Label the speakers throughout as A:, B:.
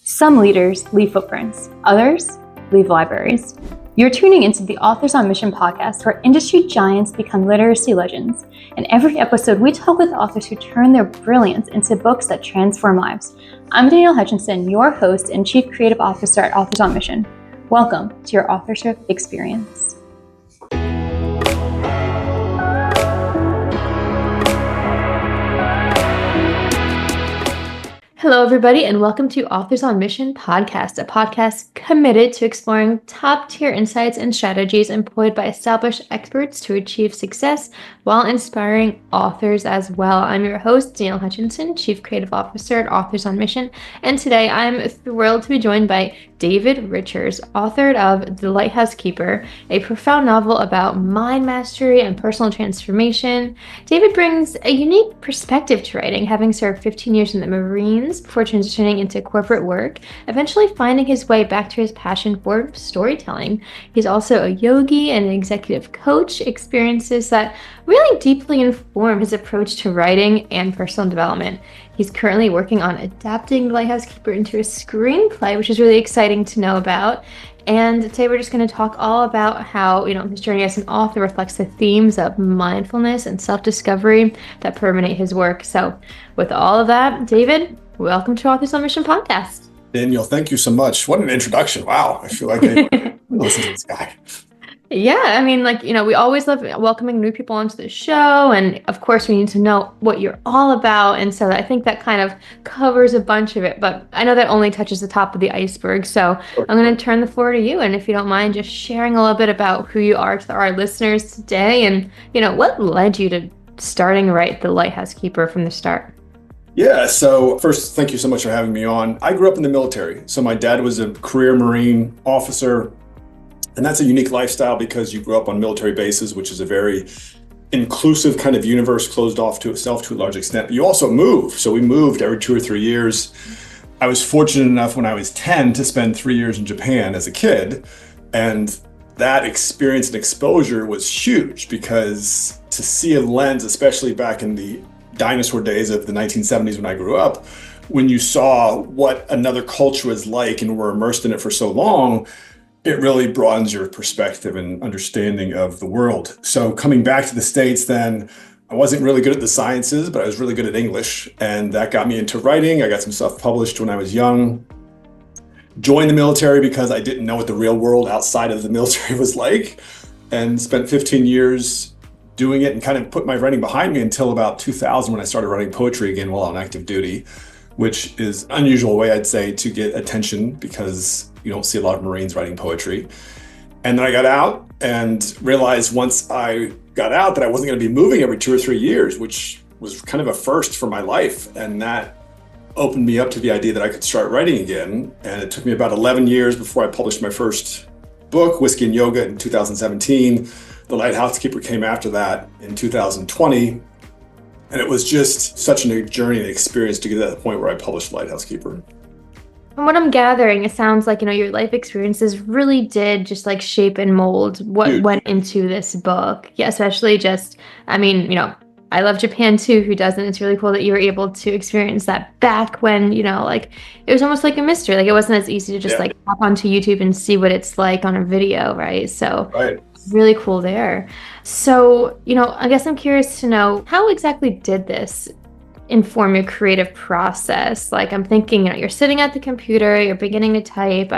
A: Some leaders leave footprints, others leave libraries. You're tuning into the Authors on Mission podcast, where industry giants become literacy legends. In every episode, we talk with authors who turn their brilliance into books that transform lives. I'm Danielle Hutchinson, your host and Chief Creative Officer at Authors on Mission. Welcome to your authorship experience. Hello, everybody, and welcome to Authors on Mission podcast, a podcast committed to exploring top-tier insights and strategies employed by established experts to achieve success while inspiring authors as well. I'm your host, Danielle Hutchinson, Chief Creative Officer at Authors on Mission, and today I'm thrilled to be joined by David Richards, author of The Lighthouse Keeper, a profound novel about mind mastery and personal transformation. David brings a unique perspective to writing, having served 15 years in the Marines before transitioning into corporate work, eventually finding his way back to his passion for storytelling. He's also a yogi and an executive coach, experiences that really deeply inform his approach to writing and personal development. He's currently working on adapting Lighthouse Keeper into a screenplay, which is really exciting to know about. And today we're just going to talk all about how, his journey as an author reflects the themes of mindfulness and self-discovery that permeate his work. So with all of that, David, welcome to Authors on Mission podcast.
B: Danielle, thank you so much. What an introduction. Wow. I feel like I listen to this guy.
A: Yeah, we always love welcoming new people onto the show. And of course, we need to know what you're all about. And so I think that kind of covers a bunch of it. But I know that only touches the top of the iceberg. So I'm going to turn the floor to you. And if you don't mind, just sharing a little bit about who you are to our listeners today. And, what led you to starting to write The Lighthouse Keeper from the start?
B: Yeah, so first, thank you so much for having me on. I grew up in the military. So my dad was a career Marine officer. And that's a unique lifestyle because you grew up on military bases, which is a very inclusive kind of universe, closed off to itself to a large extent. But you also move. So we moved every 2 or 3 years. I was fortunate enough when I was 10 to spend 3 years in Japan as a kid. And that experience and exposure was huge because to see a lens, especially back in the dinosaur days of the 1970s when I grew up, when you saw what another culture was like and were immersed in it for so long, it really broadens your perspective and understanding of the world. So coming back to the States then, I wasn't really good at the sciences, but I was really good at English. And that got me into writing. I got some stuff published when I was young. Joined the military because I didn't know what the real world outside of the military was like. And spent 15 years doing it and kind of put my writing behind me until about 2000 when I started writing poetry again while on active duty, which is an unusual way, I'd say, to get attention because you don't see a lot of Marines writing poetry. And then I got out and realized once I got out that I wasn't going to be moving every 2 or 3 years, which was kind of a first for my life. And that opened me up to the idea that I could start writing again. And it took me about 11 years before I published my first book, Whiskey and Yoga, in 2017. The Lighthouse Keeper came after that in 2020. And it was just such a journey and experience to get to that point where I published Lighthouse Keeper.
A: From what I'm gathering, it sounds like, your life experiences really did just shape and mold what went into this book. Yeah, especially I love Japan too, who doesn't? It's really cool that you were able to experience that back when, it was almost like a mystery. It wasn't as easy to just hop onto YouTube and see what it's like on a video, right? So really cool there. So, I guess I'm curious to know, how exactly did this inform your creative process? I'm thinking, you're sitting at the computer, you're beginning to type.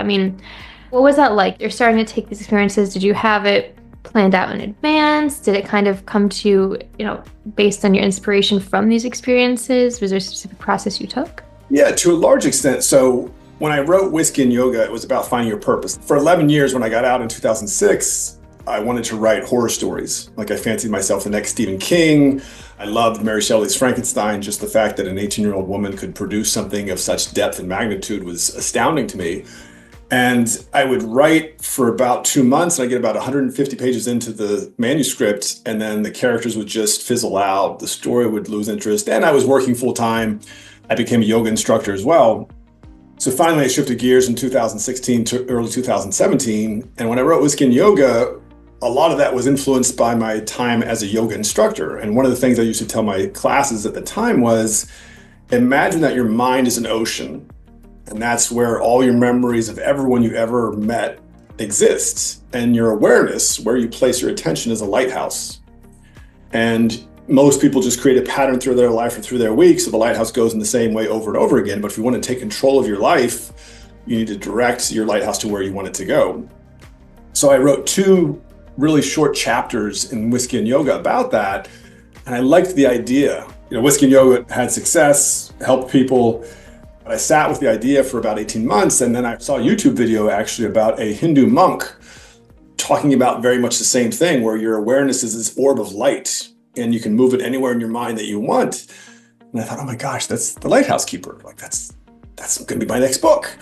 A: What was that like? You're starting to take these experiences. Did you have it planned out in advance? Did it kind of come to you, based on your inspiration from these experiences? Was there a specific process you took?
B: Yeah, to a large extent. So when I wrote Whiskey and Yoga, it was about finding your purpose. For 11 years, when I got out in 2006, I wanted to write horror stories. I fancied myself the next Stephen King. I loved Mary Shelley's Frankenstein. Just the fact that an 18-year-old woman could produce something of such depth and magnitude was astounding to me. And I would write for about 2 months, and I'd get about 150 pages into the manuscript, and then the characters would just fizzle out. The story would lose interest, and I was working full-time. I became a yoga instructor as well. So finally, I shifted gears in 2016 to early 2017. And when I wrote Whiskey and Yoga, a lot of that was influenced by my time as a yoga instructor. And one of the things I used to tell my classes at the time was, imagine that your mind is an ocean And that's where all your memories of everyone you ever met exists. And your awareness, where you place your attention, is a lighthouse. And most people just create a pattern through their life or through their week, so the lighthouse goes in the same way over and over again. But if you want to take control of your life, you need to direct your lighthouse to where you want it to go. So I wrote 2 really short chapters in Whiskey and Yoga about that. And I liked the idea. Whiskey and Yoga had success, helped people. But I sat with the idea for about 18 months. And then I saw a YouTube video actually about a Hindu monk talking about very much the same thing, where your awareness is this orb of light and you can move it anywhere in your mind that you want. And I thought, oh my gosh, that's the Lighthouse Keeper. Like that's going to be my next book.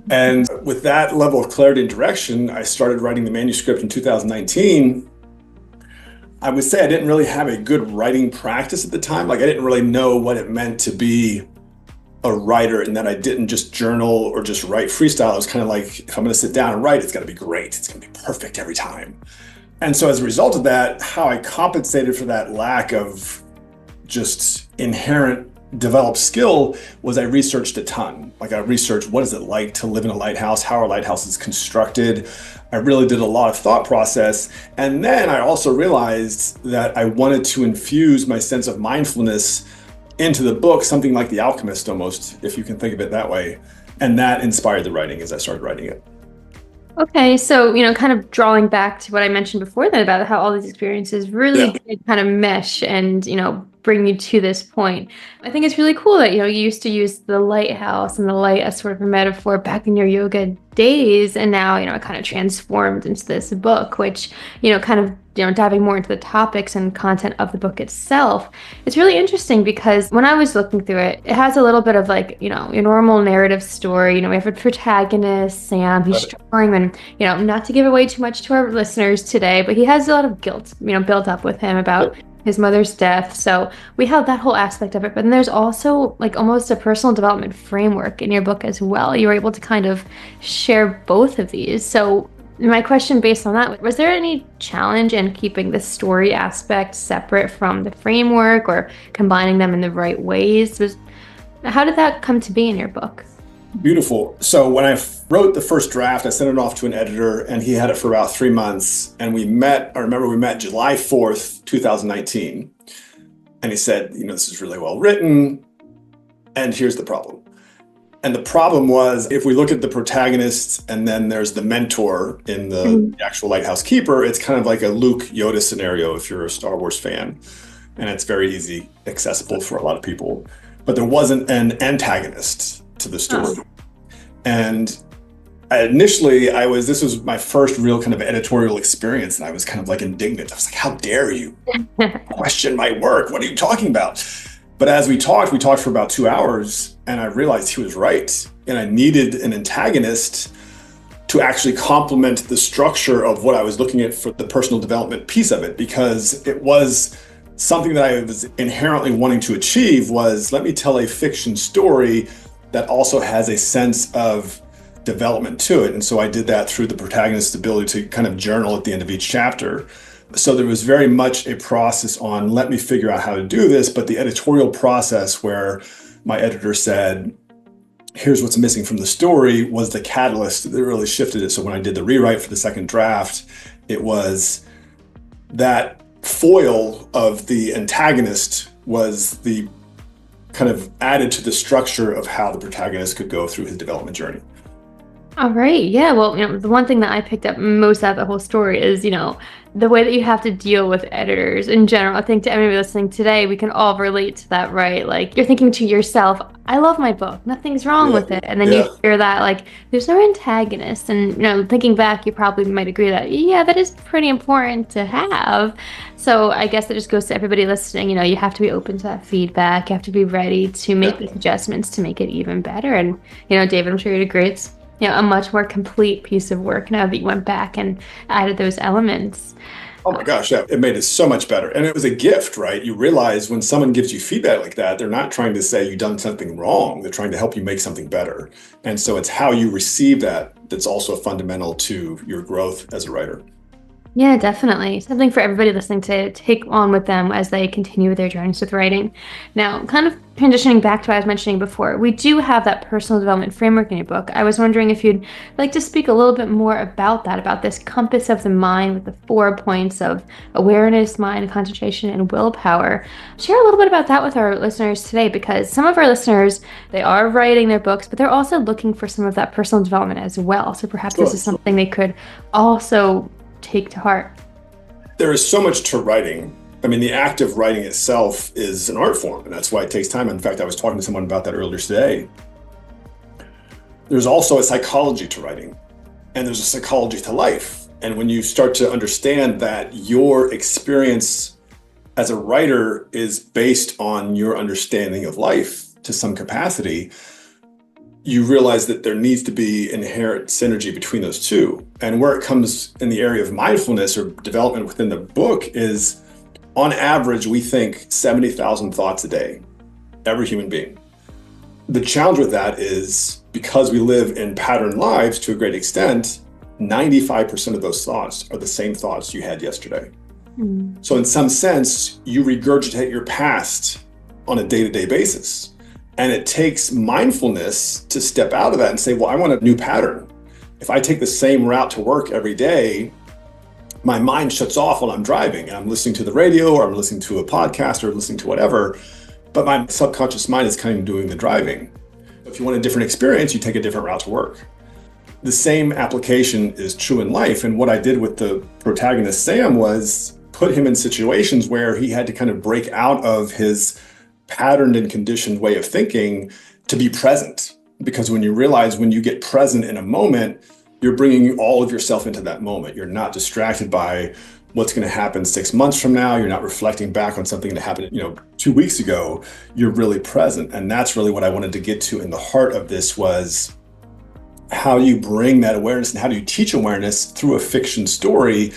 B: And with that level of clarity and direction, I started writing the manuscript in 2019. I would say I didn't really have a good writing practice at the time. Like I didn't really know what it meant to be a writer, and that I didn't just journal or just write freestyle. I was kind of like, if I'm going to sit down and write, it's got to be great. It's going to be perfect every time. And so as a result of that, how I compensated for that lack of just inherent developed skill was I researched a ton. Like I researched, what is it like to live in a lighthouse? How are lighthouses constructed? I really did a lot of thought process. And then I also realized that I wanted to infuse my sense of mindfulness into the book, something like The Alchemist almost, if you can think of it that way. And that inspired the writing as I started writing it.
A: Okay, so, kind of drawing back to what I mentioned before then about how all these experiences really did kind of mesh and, bring you to this point. I think it's really cool that, you used to use the lighthouse and the light as sort of a metaphor back in your yoga days. And now, it kind of transformed into this book, which, kind of, diving more into the topics and content of the book itself. It's really interesting because when I was looking through it, it has a little bit of like, your normal narrative story. We have a protagonist, Sam, he's struggling, and, not to give away too much to our listeners today, but he has a lot of guilt, built up with him about his mother's death. So we have that whole aspect of it. But then there's also like almost a personal development framework in your book as well. You were able to kind of share both of these. So my question based on that, was there any challenge in keeping the story aspect separate from the framework or combining them in the right ways? How did that come to be in your book?
B: Beautiful. So when I wrote the first draft, I sent it off to an editor and he had it for about 3 months. And I remember we met July 4th, 2019. And he said, this is really well written. And here's the problem. And the problem was, if we look at the protagonist and then there's the mentor in the actual Lighthouse Keeper, it's kind of like a Luke Yoda scenario if you're a Star Wars fan. And it's very easy, accessible for a lot of people. But there wasn't an antagonist to the story. And this was my first real kind of editorial experience. And I was kind of like indignant. I was like, how dare you question my work? What are you talking about? But as we talked for about 2 hours and I realized he was right. And I needed an antagonist to actually complement the structure of what I was looking at for the personal development piece of it, because it was something that I was inherently wanting to achieve was, let me tell a fiction story that also has a sense of development to it. And so I did that through the protagonist's ability to kind of journal at the end of each chapter. So there was very much a process on, let me figure out how to do this. But the editorial process where my editor said, here's what's missing from the story, was the catalyst that really shifted it. So when I did the rewrite for the second draft, it was that foil of the antagonist was the kind of added to the structure of how the protagonist could go through his development journey.
A: All right. Yeah. Well, the one thing that I picked up most out of the whole story is, the way that you have to deal with editors in general. I think to everybody listening today, we can all relate to that, right? Like you're thinking to yourself, I love my book, nothing's wrong with it. And then you hear that like, there's no antagonist. And, thinking back, you probably might agree that, that is pretty important to have. So I guess it just goes to everybody listening, you have to be open to that feedback. You have to be ready to make the adjustments to make it even better. And, David, I'm sure you'd agree, it's a much more complete piece of work now that you went back and added those elements.
B: Oh my gosh, yeah, it made it so much better. And it was a gift, right? You realize when someone gives you feedback like that, they're not trying to say you've done something wrong. They're trying to help you make something better. And so it's how you receive that that's also fundamental to your growth as a writer.
A: Yeah, definitely. Something for everybody listening to take on with them as they continue their journeys with writing. Now, kind of transitioning back to what I was mentioning before, we do have that personal development framework in your book. I was wondering if you'd like to speak a little bit more about that, about this compass of the mind with the 4 points of awareness, mind, concentration, and willpower. Share a little bit about that with our listeners today, because some of our listeners, they are writing their books, but they're also looking for some of that personal development as well. So perhaps this
B: Sure.
A: is something they could also take to heart.
B: There is so much to writing. I mean, the act of writing itself is an art form, and that's why it takes time. In fact, I was talking to someone about that earlier today. There's also a psychology to writing, and there's a psychology to life. And when you start to understand that your experience as a writer is based on your understanding of life to some capacity, you realize that there needs to be inherent synergy between those two. And where it comes in the area of mindfulness or development within the book is, on average, we think 70,000 thoughts a day, every human being. The challenge with that is, because we live in patterned lives to a great extent, 95% of those thoughts are the same thoughts you had yesterday. So in some sense, you regurgitate your past on a day-to-day basis. And it takes mindfulness to step out of that and say, well, I want a new pattern. If I take the same route to work every day, my mind shuts off while I'm driving and I'm listening to the radio or I'm listening to a podcast or listening to whatever, but my subconscious mind is kind of doing the driving. If you want a different experience, you take a different route to work. The same application is true in life. And what I did with the protagonist, Sam, was put him in situations where he had to kind of break out of his patterned and conditioned way of thinking to be present. Because when you realize, when you get present in a moment, you're bringing all of yourself into that moment. You're not distracted by what's going to happen 6 months from now. You're not reflecting back on something that happened, 2 weeks ago. You're really present. And that's really what I wanted to get to in the heart of this, was how you bring that awareness and how do you teach awareness through a fiction story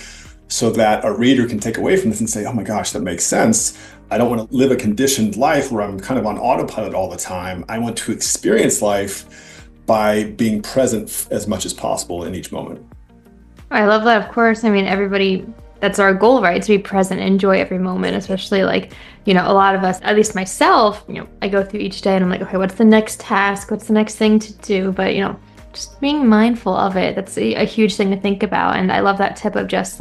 B: so that a reader can take away from this and say, oh my gosh, that makes sense. I don't want to live a conditioned life where I'm kind of on autopilot all the time. I want to experience life by being present as much as possible in each moment.
A: I love that, of course. I mean, everybody, that's our goal, right? To be present, enjoy every moment, especially a lot of us, at least myself, I go through each day and I'm like, okay, what's the next task? What's the next thing to do? But, just being mindful of it, that's a huge thing to think about. And I love that tip of just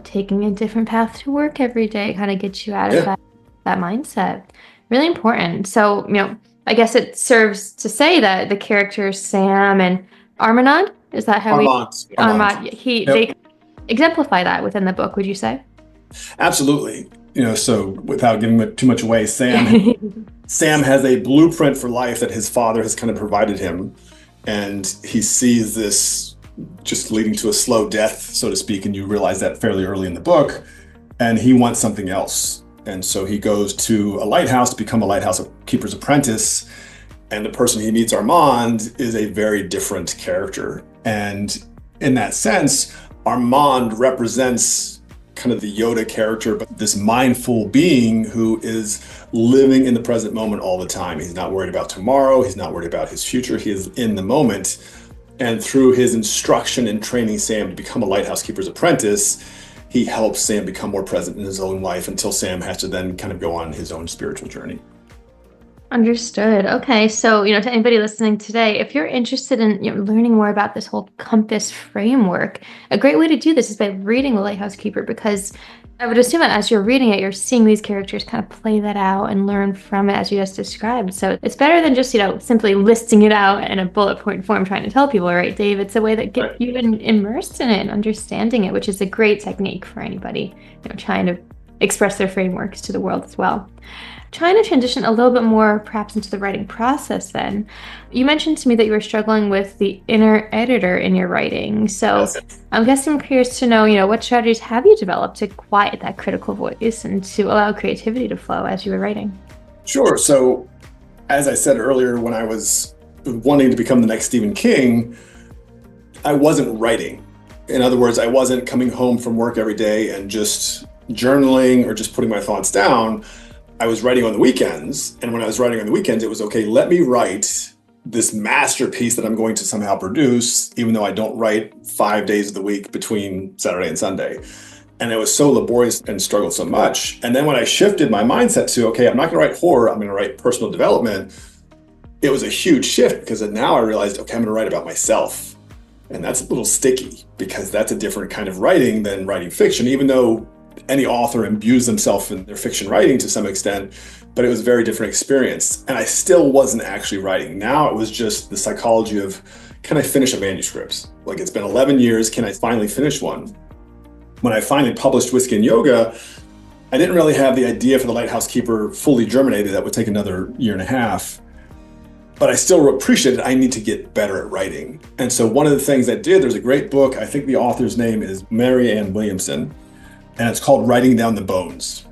A: taking a different path to work every day kind of gets you out of that mindset. Really important. So, I guess it serves to say that the characters Sam and Armand, is that how Armand, they exemplify that within the book, would you say?
B: Absolutely. So without giving too much away, Sam has a blueprint for life that his father has kind of provided him. And he sees this just leading to a slow death, so to speak, and you realize that fairly early in the book, and he wants something else. And so he goes to a lighthouse to become a lighthouse keeper's apprentice, and the person he meets, Armand, is a very different character. And in that sense, Armand represents kind of the Yoda character, but this mindful being who is living in the present moment all the time. He's not worried about tomorrow. He's not worried about his future. He is in the moment. And through his instruction and training Sam to become a lighthouse keeper's apprentice, he helps Sam become more present in his own life until Sam has to then kind of go on his own spiritual journey.
A: Understood. Okay. So, to anybody listening today, if you're interested in learning more about this whole compass framework, a great way to do this is by reading The Lighthouse Keeper, because I would assume that as you're reading it, you're seeing these characters kind of play that out and learn from it as you just described. So it's better than just, simply listing it out in a bullet point form trying to tell people, right, Dave? It's a way that gets you immersed in it and understanding it, which is a great technique for anybody, trying to express their frameworks to the world as well. Trying to transition a little bit more perhaps into the writing process then. You mentioned to me that you were struggling with the inner editor in your writing. So
B: Yes.
A: I'm guessing I'm curious to know, what strategies have you developed to quiet that critical voice and to allow creativity to flow as you were writing?
B: Sure. So as I said earlier, when I was wanting to become the next Stephen King, I wasn't writing. In other words, I wasn't coming home from work every day and just journaling or just putting my thoughts down. I was writing on the weekends. And when I was writing on the weekends, it was, okay, let me write this masterpiece that I'm going to somehow produce, even though I don't write 5 days of the week between Saturday and Sunday. And it was so laborious and struggled so much. And then when I shifted my mindset to, okay, I'm not going to write horror, I'm going to write personal development, it was a huge shift because now I realized, okay, I'm going to write about myself. And that's a little sticky because that's a different kind of writing than writing fiction, even though any author imbues themselves in their fiction writing to some extent, but it was a very different experience. And I still wasn't actually writing. Now it was just the psychology of, can I finish a manuscript? Like, it's been 11 years, can I finally finish one? When I finally published Whiskey and Yoga, I didn't really have the idea for the Lighthouse Keeper fully germinated. That would take another year and a half. But I still appreciated I need to get better at writing. And so one of the things I did, there's a great book, I think the author's name is Mary Ann Williamson, and it's called Writing Down the Bones.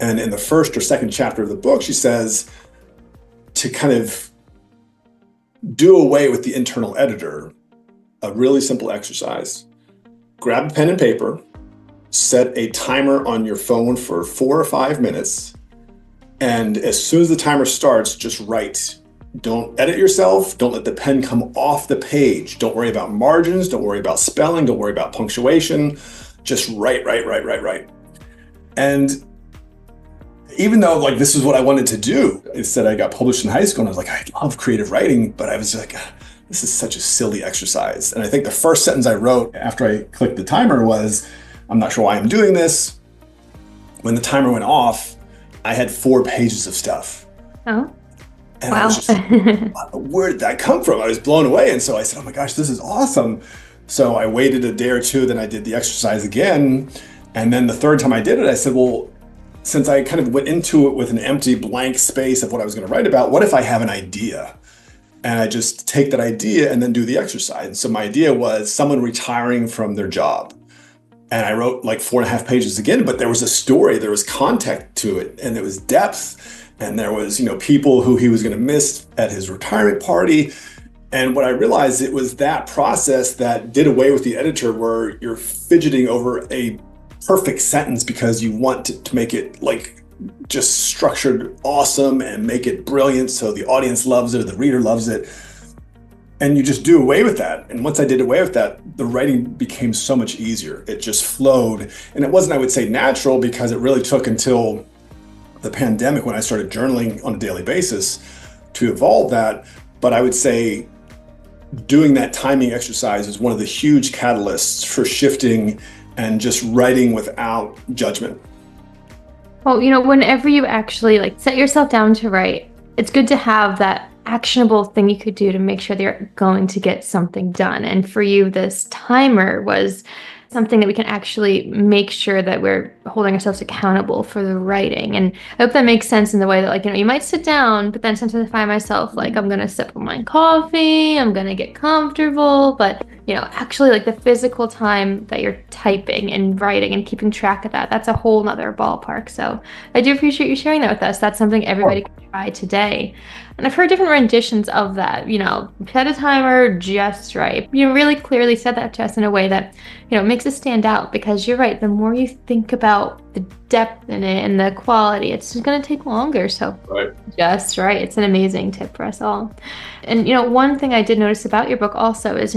B: And in the first or second chapter of the book, she says to kind of do away with the internal editor, a really simple exercise. Grab a pen and paper, set a timer on your phone for 4 or 5 minutes, and as soon as the timer starts, just write. Don't edit yourself. Don't let the pen come off the page. Don't worry about margins. Don't worry about spelling. Don't worry about punctuation. Just write. And even though like this is what I wanted to do, instead I got published in high school and I was like, I love creative writing, but I was like, this is such a silly exercise. And I think the first sentence I wrote after I clicked the timer was, I'm not sure why I'm doing this. When the timer went off, I had 4 pages of stuff.
A: Oh,
B: and
A: wow.
B: I was just, where did that come from? I was blown away. And so I said, oh my gosh, this is awesome. So I waited a day or two, then I did the exercise again. And then the third time I did it, I said, well, since I kind of went into it with an empty blank space of what I was going to write about, what if I have an idea? And I just take that idea and then do the exercise. And so my idea was someone retiring from their job. And I wrote like 4.5 pages again, but there was a story, there was context to it, and there was depth. And there was, people who he was going to miss at his retirement party. And what I realized, it was that process that did away with the editor where you're fidgeting over a perfect sentence because you want to make it like just structured awesome and make it brilliant so the audience loves it or the reader loves it. And you just do away with that. And once I did away with that, the writing became so much easier. It just flowed. And it wasn't, I would say, natural, because it really took until the pandemic when I started journaling on a daily basis to evolve that. But I would say doing that timing exercise is one of the huge catalysts for shifting and just writing without judgment.
A: Well, whenever you actually set yourself down to write, it's good to have that actionable thing you could do to make sure that you're going to get something done. And for you, this timer was something that we can actually make sure that we're holding ourselves accountable for the writing. And I hope that makes sense in the way that, you might sit down, but then sometimes I find myself I'm going to sip on my coffee, I'm going to get comfortable, but actually the physical time that you're typing and writing and keeping track of that's a whole nother ballpark. So I do appreciate you sharing that with us. That's something everybody can try today. And I've heard different renditions of that, set a timer, just right. You really clearly said that to us in a way that, makes it stand out, because you're right. The more you think about the depth in it and the quality, it's just going to take longer. So just right. It's an amazing tip for us all. And, one thing I did notice about your book also is,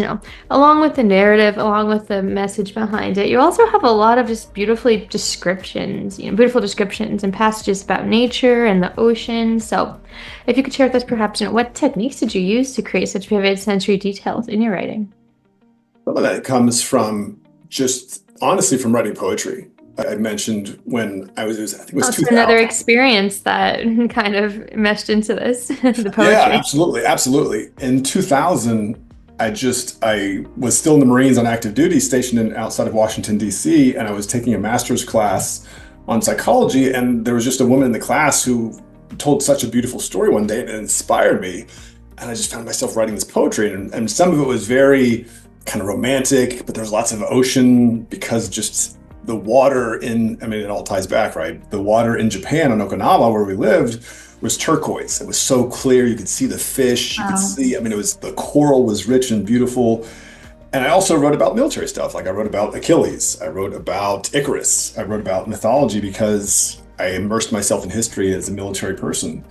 A: along with the narrative, along with the message behind it, you also have a lot of just beautiful descriptions and passages about nature and the ocean. So if you could share with us perhaps, what techniques did you use to create such vivid sensory details in your writing?
B: Some of that comes from just honestly from writing poetry. I mentioned when I was, I think it was 2000.
A: Another experience that kind of meshed into this, the poetry.
B: Yeah, absolutely. In 2000, I was still in the Marines on active duty, stationed outside of Washington, D.C., and I was taking a master's class on psychology, and there was just a woman in the class who told such a beautiful story one day, and it inspired me. And I just found myself writing this poetry, and some of it was very kind of romantic, but there's lots of ocean, because just the water it all ties back, right? The water in Japan, on Okinawa, where we lived, was turquoise. It was so clear, you could see the fish, you could see, the coral was rich and beautiful. And I also wrote about military stuff. I wrote about Achilles, I wrote about Icarus, I wrote about mythology, because I immersed myself in history as a military person.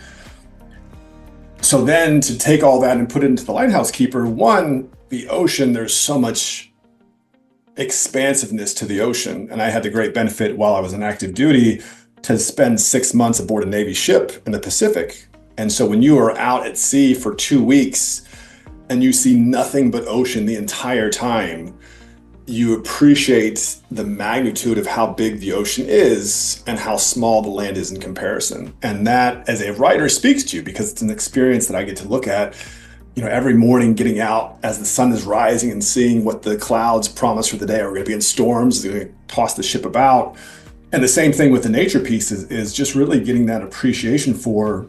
B: So then to take all that and put it into the Lighthouse Keeper, one, the ocean, there's so much expansiveness to the ocean. And I had the great benefit while I was in active duty to spend 6 months aboard a Navy ship in the Pacific. And so when you are out at sea for 2 weeks and you see nothing but ocean the entire time, you appreciate the magnitude of how big the ocean is and how small the land is in comparison. And that, as a writer, speaks to you because it's an experience that I get to look at, every morning, getting out as the sun is rising and seeing what the clouds promise for the day. Are we going to be in storms? Are we going to toss the ship about? And the same thing with the nature piece is just really getting that appreciation for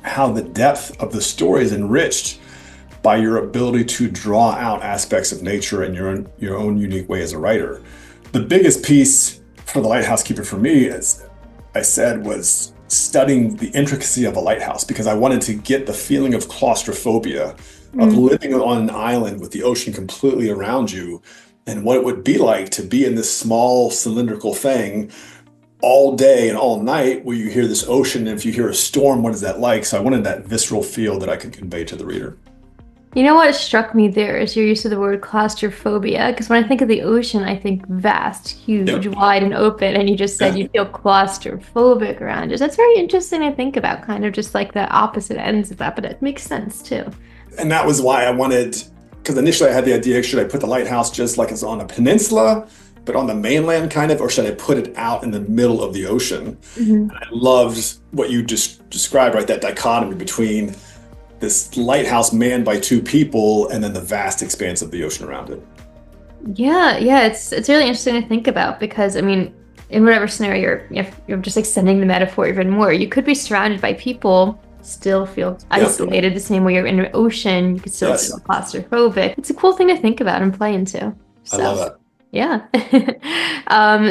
B: how the depth of the story is enriched by your ability to draw out aspects of nature in your own unique way as a writer. The biggest piece for the Lighthouse Keeper for me, as I said, was studying the intricacy of a lighthouse, because I wanted to get the feeling of claustrophobia of living on an island with the ocean completely around you, and what it would be like to be in this small cylindrical thing all day and all night where you hear this ocean. And if you hear a storm, what is that like? So I wanted that visceral feel that I could convey to the reader.
A: You know what struck me there is your use of the word claustrophobia, because when I think of the ocean, I think vast, huge, wide, and open, and you just said you feel claustrophobic around it. That's very interesting to think about, kind of just like the opposite ends of that, but it makes sense too.
B: And that was why I wanted, because initially I had the idea, should I put the lighthouse just like it's on a peninsula, but on the mainland kind of, or should I put it out in the middle of the ocean? And I loved what you just described, right? That dichotomy between this lighthouse manned by 2 people and then the vast expanse of the ocean around it.
A: Yeah, it's really interesting to think about, because I mean, in whatever scenario you're just extending the metaphor even more. You could be surrounded by people, still feel isolated the same way you're in an ocean. You could still feel claustrophobic. It's a cool thing to think about and play into. So.
B: I love that.
A: Yeah.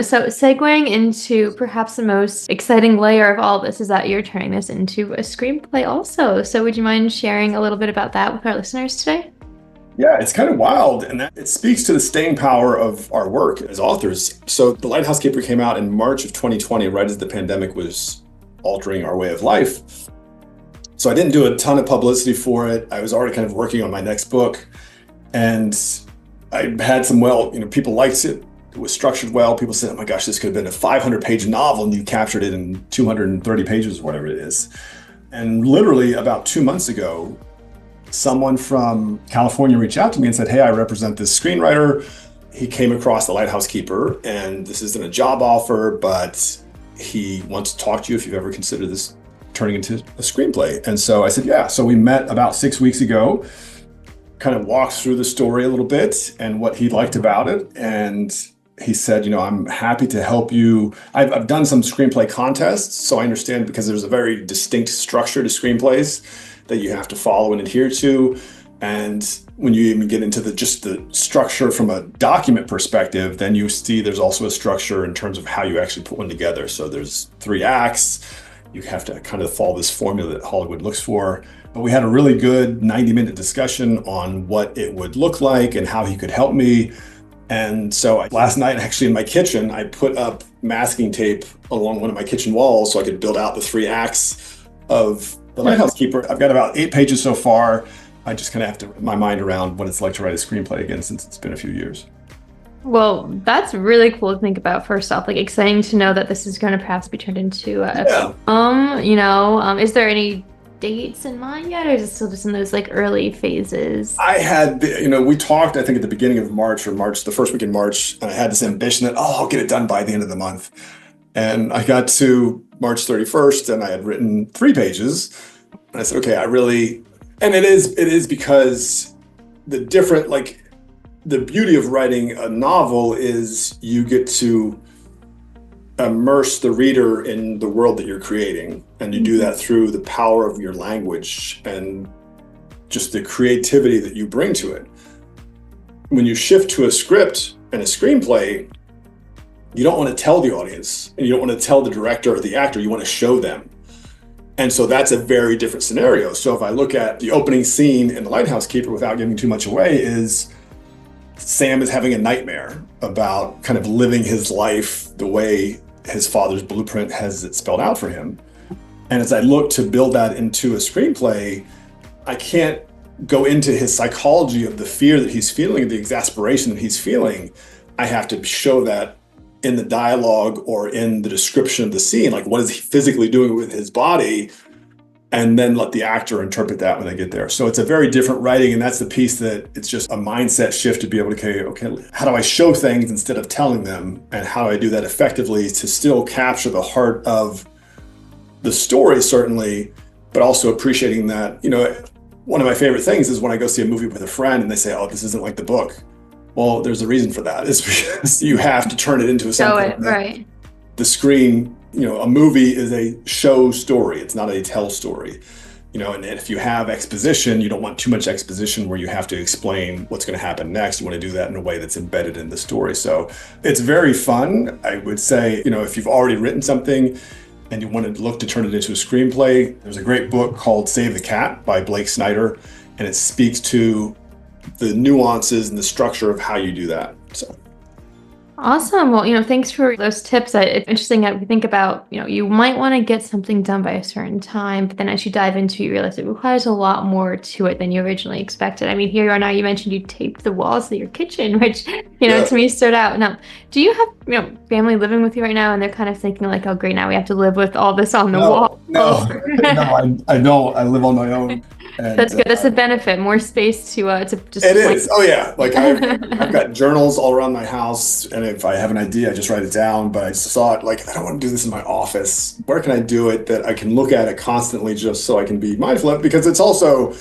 A: So segueing into perhaps the most exciting layer of all this is that you're turning this into a screenplay also. So would you mind sharing a little bit about that with our listeners today?
B: Yeah, it's kind of wild, and it speaks to the staying power of our work as authors. So The Lighthouse Keeper came out in March of 2020, right as the pandemic was altering our way of life. So I didn't do a ton of publicity for it. I was already kind of working on my next book, and I had some people liked it. It was structured well. People said, oh my gosh, this could have been a 500-page novel and you captured it in 230 pages, or whatever it is. And literally about 2 months ago, someone from California reached out to me and said, hey, I represent this screenwriter. He came across The Lighthouse Keeper, and this isn't a job offer, but he wants to talk to you if you've ever considered this turning into a screenplay. And so I said, yeah. So we met about 6 weeks ago, kind of walked through the story a little bit and what he liked about it. And he said, I'm happy to help you. I've done some screenplay contests, so I understand, because there's a very distinct structure to screenplays that you have to follow and adhere to. And when you even get into just the structure from a document perspective, then you see there's also a structure in terms of how you actually put one together. So there's 3 acts. You have to kind of follow this formula that Hollywood looks for. But we had a really good 90-minute discussion on what it would look like and how he could help me. And so last night, actually in my kitchen, I put up masking tape along one of my kitchen walls so I could build out the 3 acts of The Lighthouse Keeper. I've got about 8 pages so far. I just kind of have to wrap my mind around what it's like to write a screenplay again, since it's been a few years.
A: Well, that's really cool to think about. First off, like, exciting to know that this is going to perhaps be turned into a film. Is there any dates in mind yet, or is it still just in those like early phases?
B: I had, we talked, I think at the beginning of March, the first week in March, and I had this ambition that, I'll get it done by the end of the month. And I got to March 31st and I had written 3 pages. And I said, okay, and it is because the beauty of writing a novel is you get to immerse the reader in the world that you're creating. And you do that through the power of your language and just the creativity that you bring to it. When you shift to a script and a screenplay, you don't want to tell the audience, and you don't want to tell the director or the actor, you want to show them. And so that's a very different scenario. So if I look at the opening scene in The Lighthouse Keeper, without giving too much away, is Sam is having a nightmare about kind of living his life the way his father's blueprint has it spelled out for him. And as I look to build that into a screenplay, I can't go into his psychology of the fear that he's feeling, the exasperation that he's feeling. I have to show that in the dialogue or in the description of the scene, like what is he physically doing with his body, and then let the actor interpret that when they get there. So it's a very different writing, and that's the piece that it's just a mindset shift to be able to, okay, how do I show things instead of telling them, and how do I do that effectively to still capture the heart of the story, certainly, but also appreciating that, one of my favorite things is when I go see a movie with a friend and they say, oh, this isn't like the book. Well, there's a reason for that. It's because you have to turn it into something.
A: Right.
B: The screen, a movie is a show story. It's not a tell story. And if you have exposition, you don't want too much exposition where you have to explain what's going to happen next. You want to do that in a way that's embedded in the story. So it's very fun. I would say, if you've already written something and you want to look to turn it into a screenplay, there's a great book called Save the Cat by Blake Snyder, and it speaks to the nuances and the structure of how you do that. So.
A: Awesome. Well, thanks for those tips. It's interesting that we think about, you might want to get something done by a certain time, but then as you dive into it, you realize it requires a lot more to it than you originally expected. I mean, here you are now, you mentioned you taped the walls of your kitchen, which, to me stood out. Now, do you have, family living with you right now, and they're kind of thinking like, oh, great, now we have to live with all this on the wall?
B: No, I don't. I live on my own. And,
A: that's good. That's a benefit. More space to just.
B: It is. Oh yeah. Like I've got journals all around my house, and if I have an idea, I just write it down. But I just thought, like, I don't want to do this in my office. Where can I do it that I can look at it constantly, just so I can be mindful of it? Because it's also,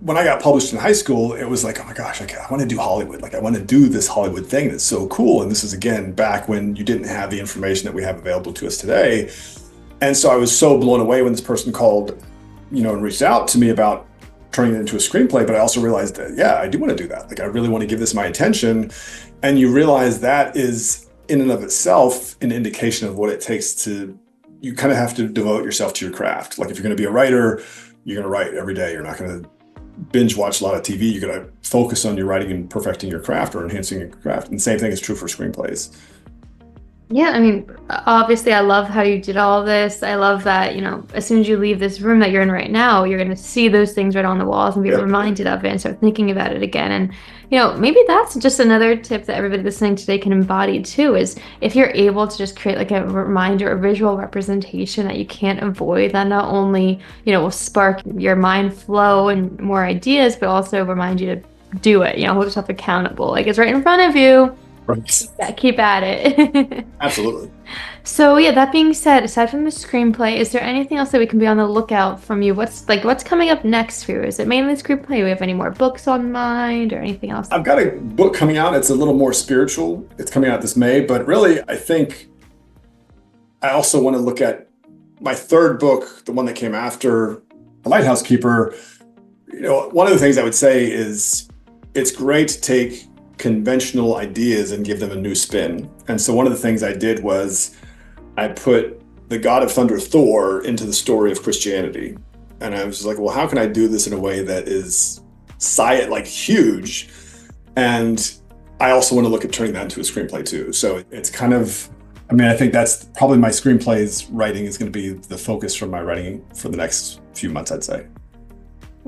B: when I got published in high school, it was like, oh my gosh, I want to do Hollywood. Like I want to do this Hollywood thing that's so cool. And this is again back when you didn't have the information that we have available to us today. And so I was so blown away when this person called, and reached out to me about turning it into a screenplay. But I also realized that, yeah, I do want to do that. Like, I really want to give this my attention. And you realize that is in and of itself an indication of what it takes to, you kind of have to devote yourself to your craft. Like if you're going to be a writer, you're going to write every day. You're not going to binge watch a lot of TV. You're going to focus on your writing and perfecting your craft or enhancing your craft. And the same thing is true for screenplays.
A: Yeah, I mean, obviously, I love how you did all this. I love that, as soon as you leave this room that you're in right now, you're going to see those things right on the walls and be reminded of it and start thinking about it again. And, maybe that's just another tip that everybody listening today can embody too, is if you're able to just create like a reminder, a visual representation that you can't avoid, that not only, will spark your mind flow and more ideas, but also remind you to do it, hold yourself accountable. Like it's right in front of you.
B: Right.
A: Yeah, keep at it.
B: Absolutely.
A: So yeah, that being said, aside from the screenplay, is there anything else that we can be on the lookout from you? What's coming up next for you? Is it mainly screenplay? Do we have any more books on mind or anything else?
B: I've got a book coming out. It's a little more spiritual. It's coming out this May, but really I think I also want to look at my third book, the one that came after The Lighthouse Keeper. One of the things I would say is it's great to take conventional ideas and give them a new spin. And so one of the things I did was I put the god of thunder, Thor, into the story of Christianity. And I was like, well, how can I do this in a way that is huge? And I also want to look at turning that into a screenplay too. So it's kind of, I think that's probably my screenplays writing is going to be the focus for my writing for the next few months, I'd say.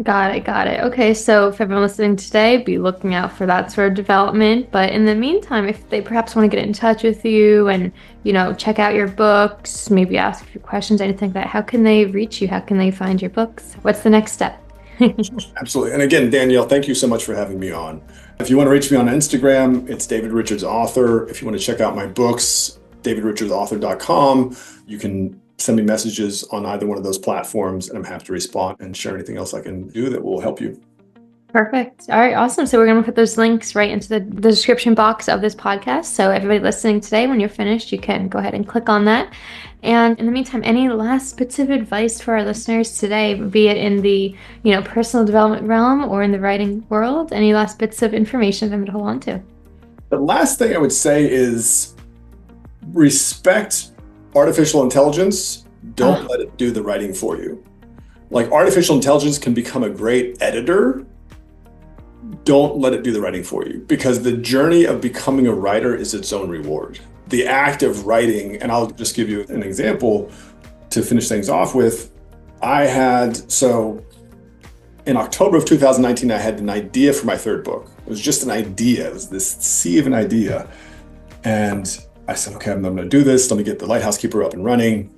A: Got it. Okay, so if everyone listening today, be looking out for that sort of development. But in the meantime, if they perhaps want to get in touch with you and, check out your books, maybe ask a few questions, anything like that, how can they reach you? How can they find your books? What's the next step?
B: Absolutely. And again, Danielle, thank you so much for having me on. If you want to reach me on Instagram, it's David Richards Author. If you want to check out my books, davidrichardsauthor.com, you can send me messages on either one of those platforms, and I'm happy to respond and share anything else I can do that will help you.
A: Perfect. All right, awesome. So we're going to put those links right into the description box of this podcast. So everybody listening today, when you're finished, you can go ahead and click on that. And in the meantime, any last bits of advice for our listeners today, be it in the, personal development realm or in the writing world? Any last bits of information for them to hold on to?
B: The last thing I would say is respect artificial intelligence. Don't let it do the writing for you. Like, artificial intelligence can become a great editor. Don't let it do the writing for you, because the journey of becoming a writer is its own reward. The act of writing, and I'll just give you an example. to finish things off with, in October of 2019, I had an idea for my third book. It was just an idea. It was this sea of an idea. And I said, okay, I'm going to do this. Let me get the Lighthouse Keeper up and running.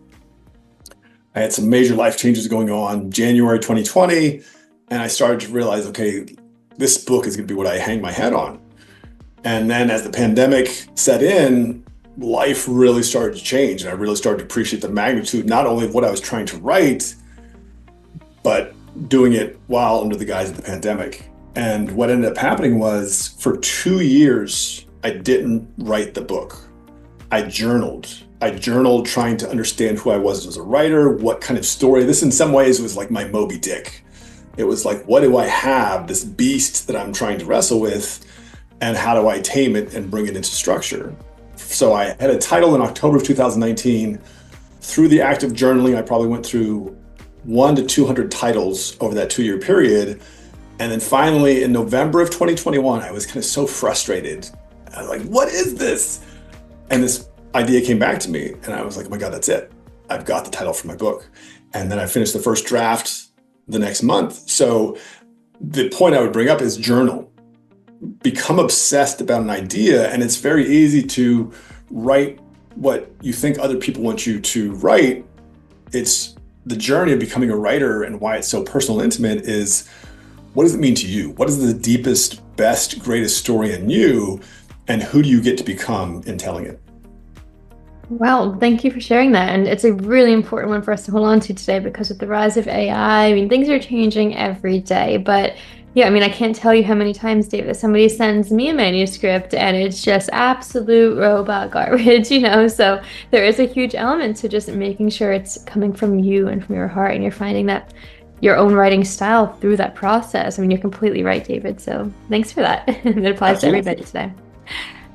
B: I had some major life changes going on January 2020. And I started to realize, okay, this book is going to be what I hang my head on. And then as the pandemic set in, life really started to change. And I really started to appreciate the magnitude, not only of what I was trying to write, but doing it while under the guise of the pandemic. And what ended up happening was, for 2 years, I didn't write the book. I journaled. Trying to understand who I was as a writer, what kind of story. This in some ways was like my Moby Dick. It was like, what do I have, this beast that I'm trying to wrestle with, and how do I tame it and bring it into structure? So I had a title in October of 2019. Through the act of journaling, I probably went through 100 to 200 titles over that 2-year period. And then finally in November of 2021, I was kind of so frustrated. I was like, what is this? And this idea came back to me and I was like, oh my God, that's it. I've got the title for my book. And then I finished the first draft the next month. So the point I would bring up is journal. Become obsessed about an idea, and it's very easy to write what you think other people want you to write. It's the journey of becoming a writer, and why it's so personal and intimate is, what does it mean to you? What is the deepest, best, greatest story in you, and who do you get to become in telling it?
A: Well, thank you for sharing that. And it's a really important one for us to hold on to today, because with the rise of AI, I mean, things are changing every day. But yeah, I mean, I can't tell you how many times, David, somebody sends me a manuscript and it's just absolute robot garbage, So there is a huge element to just making sure it's coming from you and from your heart, and you're finding that your own writing style through that process. I mean, you're completely right, David. So thanks for that. It applies
B: Absolutely.
A: to everybody today.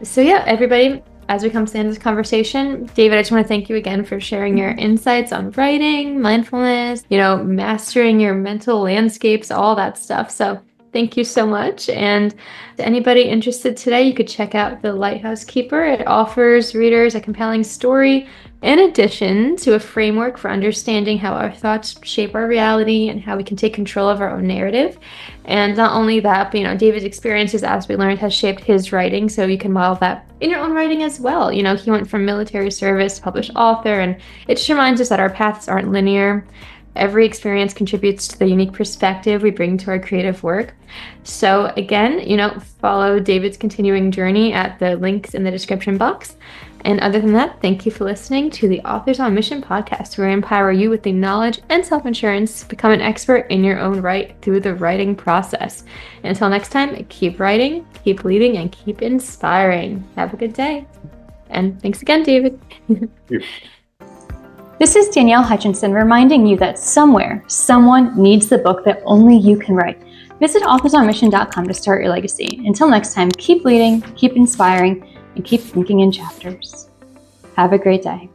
A: So yeah, everybody, as we come to the end of this conversation, David, I just want to thank you again for sharing your insights on writing, mindfulness, mastering your mental landscapes, all that stuff. So thank you so much. And to anybody interested today, you could check out The Lighthouse Keeper. It offers readers a compelling story in addition to a framework for understanding how our thoughts shape our reality and how we can take control of our own narrative. And not only that, but David's experiences, as we learned, has shaped his writing, so you can model that in your own writing as well. He went from military service to published author, and it just reminds us that our paths aren't linear. Every experience contributes to the unique perspective we bring to our creative work. So again, follow David's continuing journey at the links in the description box. And other than that, thank you for listening to the Authors on Mission podcast, where we empower you with the knowledge and self-insurance to become an expert in your own right through the writing process. And until next time, keep writing, keep leading, and keep inspiring. Have a good day. And thanks again, David.
C: This is Danielle Hutchinson reminding you that somewhere, someone needs the book that only you can write. Visit authorsonmission.com to start your legacy. Until next time, keep leading, keep inspiring, and keep thinking in chapters. Have a great day.